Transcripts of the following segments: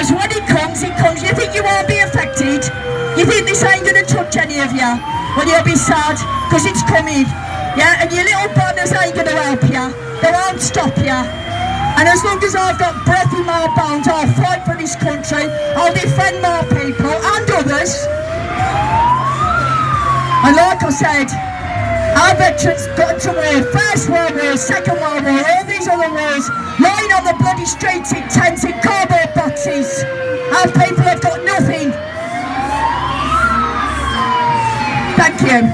Because when it comes, you think you won't be affected? You think this ain't going to touch any of you? Well, you'll be sad, because it's coming. Yeah, and your little brothers ain't going to help you. They won't stop you. And as long as I've got breath in my bones, I'll fight for this country. I'll defend my people and others. And like I said, our veterans got to war, First World War, Second World War, all these other wars, lying on the bloody streets in tents, in cardboard boxes. Our people have got nothing. Thank you.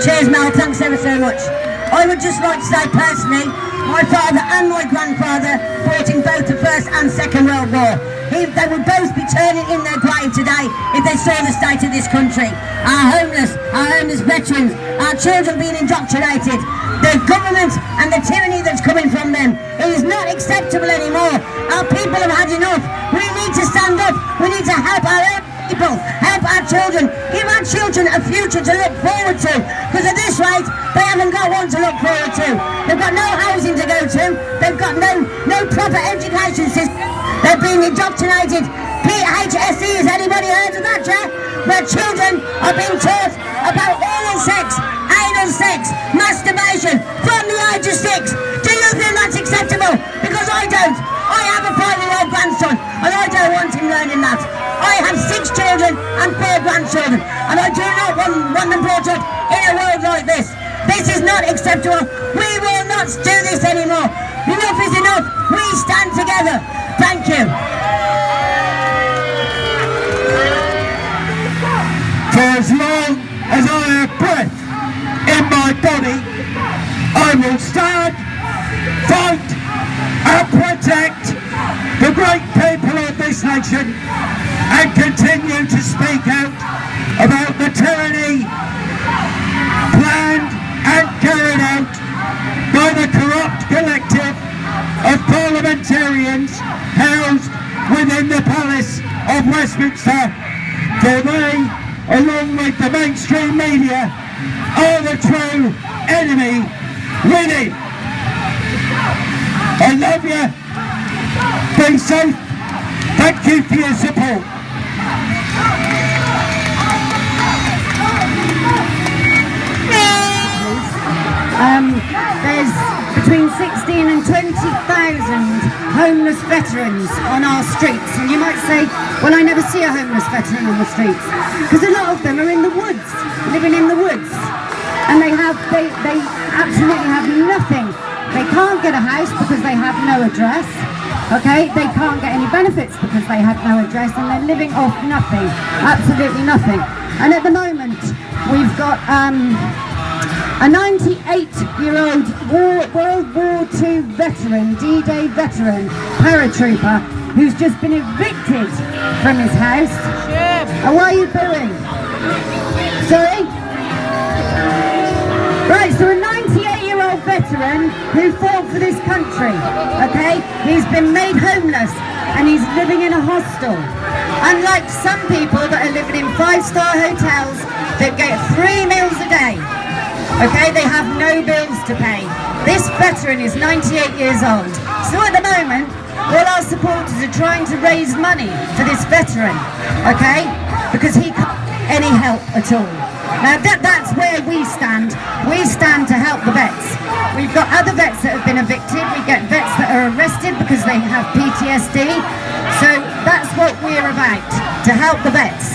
Cheers, Mel, thanks ever so much. I would just like to say personally, my father and my grandfather fought in both the First and Second World War. They would both be turning in their grave today if they saw the state of this country. Our homeless veterans, our children being indoctrinated, the government and the tyranny that's coming from them, it is not acceptable anymore. Our people have had enough. We need to stand up. We need to help our own people, help our children, give our children a future to look forward to, because at this rate they haven't got one to look forward to. They've got no housing to go to, they've got no proper education system, they're being indoctrinated. PHSE, has anybody heard of that, yeah? Where children are being taught about oral sex, anal sex, masturbation from the age of 6. Do you think that's acceptable? Because I don't. I have a 5-year-old grandson and I don't want him learning that. I have 6 children and 4 grandchildren, and I do not want them brought up in a world like this. This is not acceptable. We will not do this anymore. Enough is enough. We stand together. Thank you. For as long as I have breath in my body, I will stand, fight and protect the great people of this nation and continue to speak out about the tyranny planned and carried out by the corrupt collective of parliamentarians housed within the Palace of Westminster. For they, along with the mainstream media, are the true enemy within. I love you. Be safe. Thank you for your support. There's between 16 and 20,000 homeless veterans on our streets, and you might say, well, I never see a homeless veteran on the streets, because a lot of them are in the woods, living in the woods, and they absolutely have nothing. They can't get a house because they have no address. Okay, they can't get any benefits because they have no address, and they're living off nothing, absolutely nothing. And at the moment, we've got a 98-year-old World War II veteran, D-Day veteran, paratrooper, who's just been evicted from his house. And why are you booing? Sorry? Right, so a 98-year-old veteran who fought for this country, okay? He's been made homeless and he's living in a hostel. Unlike some people that are living in 5-star hotels that get 3 meals a day, okay? They have no bills to pay. This veteran is 98 years old. So at the moment, all our supporters are trying to raise money for this veteran, okay? Because he can't get any help at all. Now that's where we stand. We stand to help the vets. We've got other vets that have been evicted. We get vets that are arrested because they have PTSD. So that's what we're about, to help the vets.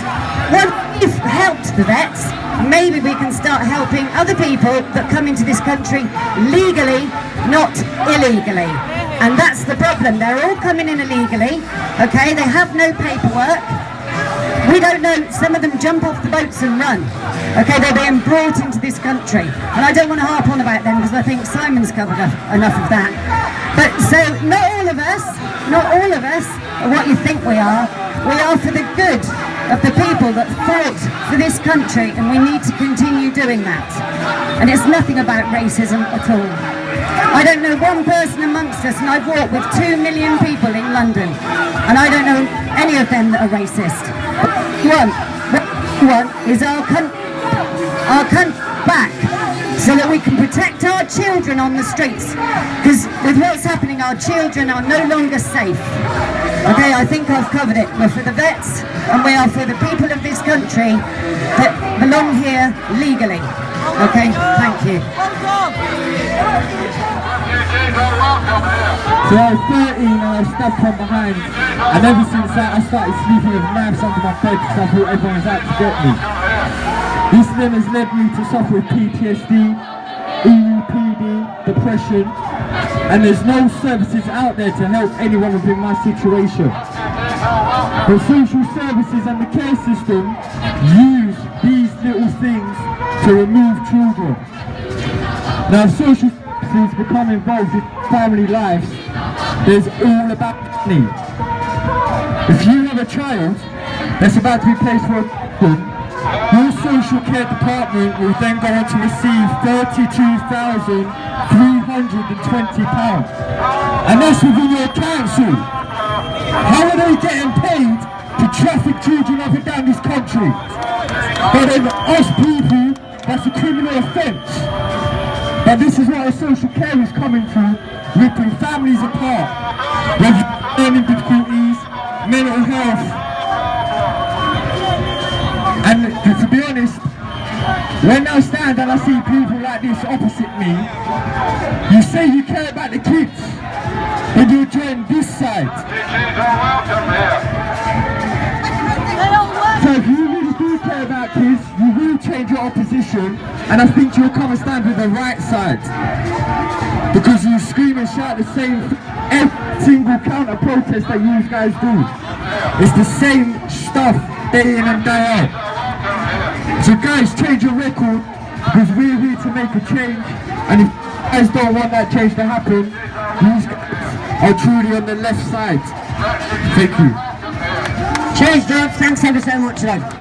Once we've helped the vets, maybe we can start helping other people that come into this country legally, not illegally. And that's the problem. They're all coming in illegally, okay? They have no paperwork. We don't know, some of them jump off the boats and run. Okay, they're being brought into this country. And I don't want to harp on about them because I think Simon's covered enough of that. But so, not all of us are what you think we are. We are for the good of the people that fought for this country, and we need to continue doing that. And it's nothing about racism at all. I don't know one person amongst us, and I've walked with 2 million people in London, and I don't know any of them that are racist. One is our country back, so that we can protect our children on the streets, because with what's happening, our children are no longer safe. Okay, I think I've covered it. We're for the vets and we are for the people of this country that belong here legally. Okay, thank you. So I was 13 and I was stabbed from behind, and ever since that I started sleeping with knives under my bed because I thought everyone was out to get me. This then has led me to suffer with PTSD, EUPD, depression, and there's no services out there to help anyone within my situation. The social services and the care system use these little things to remove children. Now if social services become involved with family lives, there's all about money. If you have a child that's about to be placed for adoption, your social care department will then go on to receive £32,320. And that's within your council. How are they getting paid to traffic children up and down this country? But then us people, that's a criminal offence. But this is what our social care is coming through, ripping families apart, with learning difficulties, mental health. And to be honest, when I stand and I see people like this opposite me, you say you care about the kids, and you join this side. So if you really do care about kids, you will change your opposition, and I think you'll come and stand with the right side. Because you scream and shout the same every single counter protest that you guys do. It's the same stuff day in and day out. So guys, change your record, because we're here to make a change, and if you guys don't want that change to happen, you guys are truly on the left side. Thank you. Cheers, Dad. Thanks ever so much, love.